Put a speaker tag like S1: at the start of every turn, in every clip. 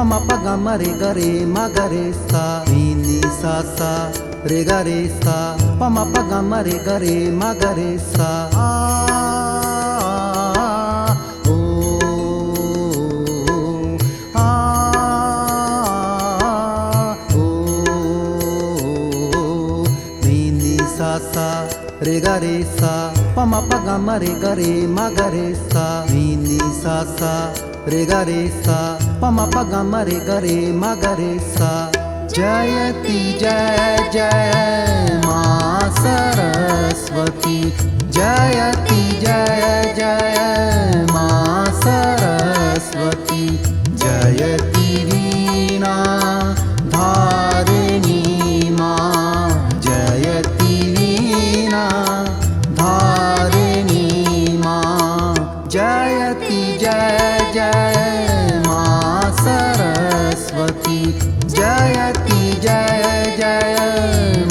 S1: ma pa ga ma re ga re ma ga re sa ni ni sa sa re ga re sa pa ma pa ga ma re ga re ma ga re sa o a o ni ni sa sa re ga re sa pa ma pa ga ma re ga re ma ga re sa ni ni sa sa re ga re sa pa ma pa ga ma re ga re ma ga re sa जयति जय जय मां सरस्वती जयति जय जय मां सरस्वती जयति वीणा धारिणी मां जयति वीणा धारिणी मां जयति जय जय मां सरस्वती जयति जय जय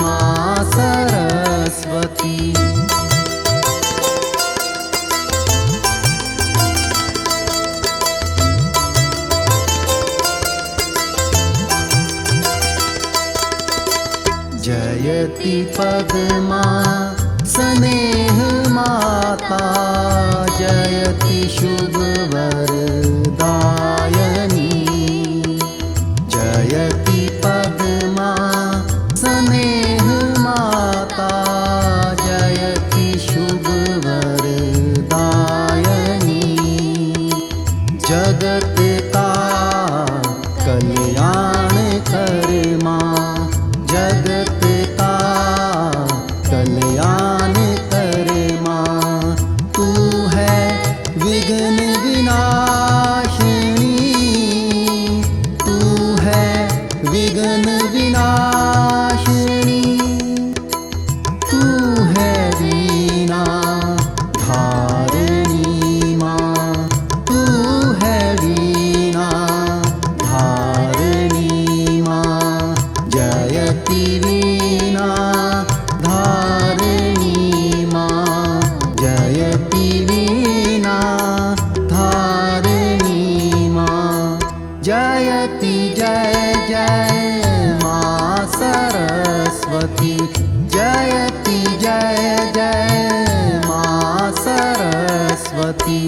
S1: मां सरस्वती जयति पद्मा स्नेह माता जयति शुभ वरदायनी जयति पद्मा स्नेह माता जयति शुभ वरदायनी जगत का कल्याण कर मां जगत का कल्याण कर मां तू है विघ्न विनाशिनी तू है विघ्न विनाशिनी तू है वीणा धारिणी मां तू है वीणा धारिणी मां जयति वीणा धारिणी मां जयति वीणा धारिणी मां जयति जय जय मां सरस्वती जयति जय जय मां सरस्वती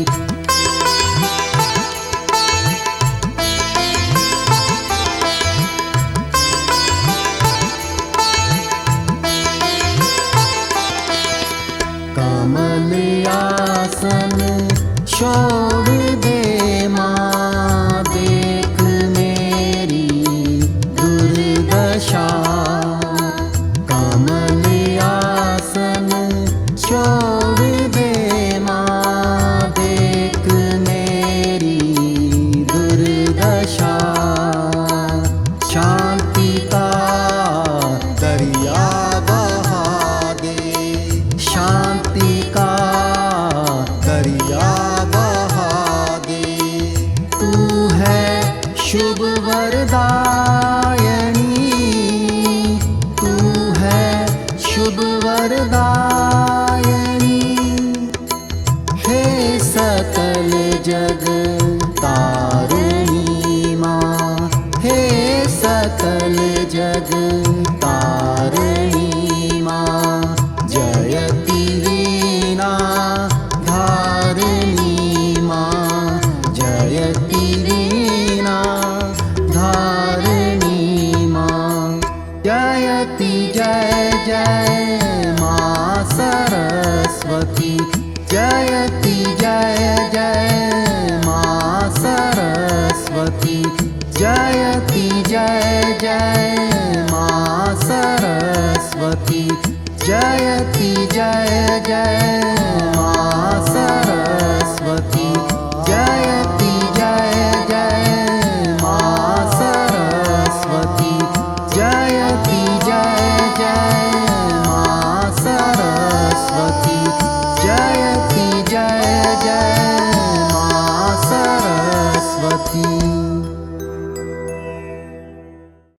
S1: कमल आसन छोड़ दे मां देख मेरी दुर्दशा कमल आसन छोड़ दे मां देख मेरी दुर्दशा शांति का दरिया बहा दे शांति का दरिया बहा दे तू है शुभ वरदायनी तू है शुभ वरदायनी हे सकल जग तारिणी मां हे सकल जग तारिणी मां जयति वीणा धारिणी मां जयति वीणा धारिणी मां जयति जय जय मां सरस्वती जयति जय जय मां सरस्वती जयति जय जय मां सरस्वती जयति जय जय मां